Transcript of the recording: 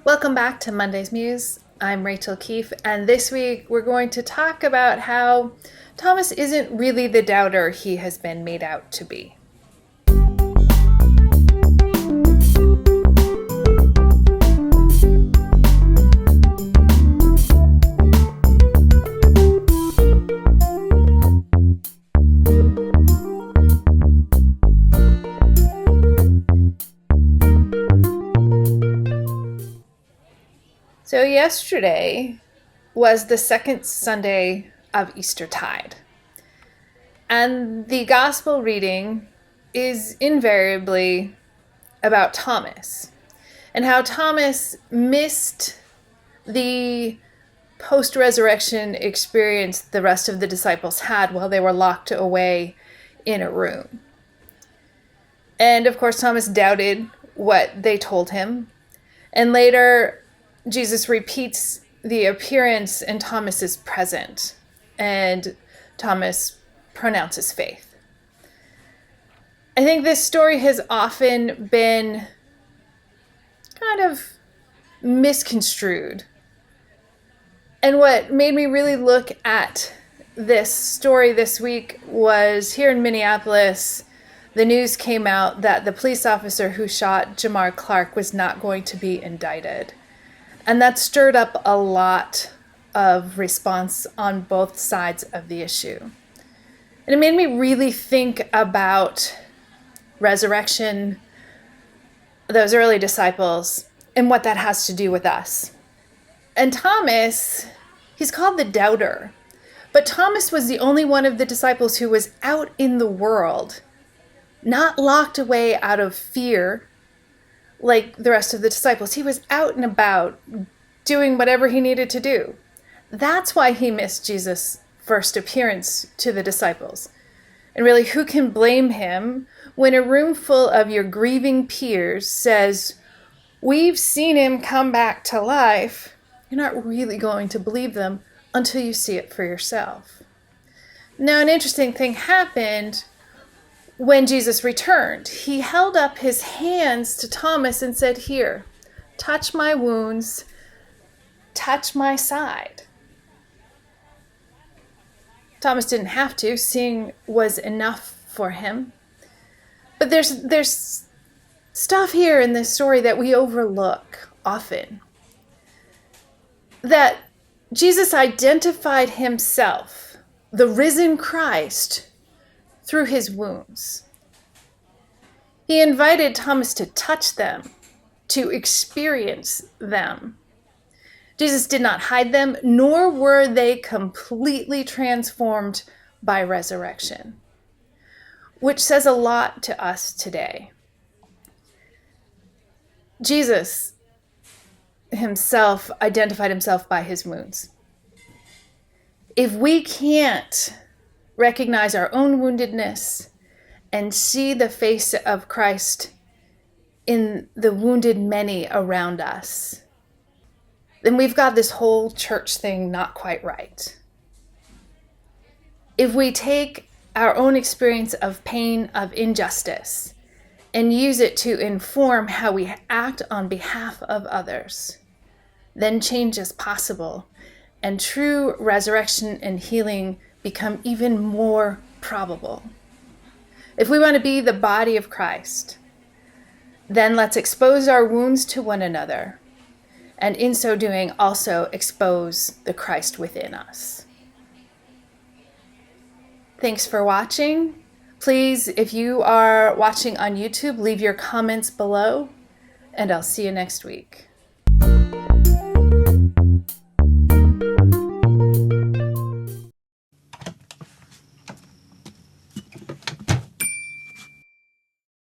Welcome back to Monday's Muse. I'm Rachel Keefe, and this week we're going to talk about how Thomas isn't really the doubter he has been made out to be. So yesterday was the second Sunday of Eastertide, and the gospel reading is invariably about Thomas and how Thomas missed the post-resurrection experience the rest of the disciples had while they were locked away in a room. And of course, Thomas doubted what they told him, and later Jesus repeats the appearance and Thomas is present, and Thomas pronounces faith. I think this story has often been kind of misconstrued. And what made me really look at this story this week was here in Minneapolis, the news came out that the police officer who shot Jamar Clark was not going to be indicted. And that stirred up a lot of response on both sides of the issue. And it made me really think about resurrection, those early disciples, and what that has to do with us. And Thomas, he's called the doubter. But Thomas was the only one of the disciples who was out in the world, not locked away out of fear like the rest of the disciples. He was out and about doing whatever he needed to do. That's why he missed Jesus' first appearance to the disciples. And really, who can blame him when a room full of your grieving peers says, "We've seen him come back to life"? You're not really going to believe them until you see it for yourself. Now, an interesting thing happened when Jesus returned. He held up his hands to Thomas and said, "Here, touch my wounds, touch my side." Thomas didn't have to. Seeing was enough for him. But there's stuff here in this story that we overlook often. That Jesus identified himself, the risen Christ, through his wounds. He invited Thomas to touch them, to experience them. Jesus did not hide them, nor were they completely transformed by resurrection, which says a lot to us today. Jesus himself identified himself by his wounds. If we can't recognize our own woundedness and see the face of Christ in the wounded many around us, then we've got this whole church thing not quite right. If we take our own experience of pain, of injustice, and use it to inform how we act on behalf of others, then change is possible, and true resurrection and healing become even more probable. If we want to be the body of Christ, then let's expose our wounds to one another, and in so doing also expose the Christ within us. Thanks for watching. Please, if you are watching on YouTube, leave your comments below, and I'll see you next week.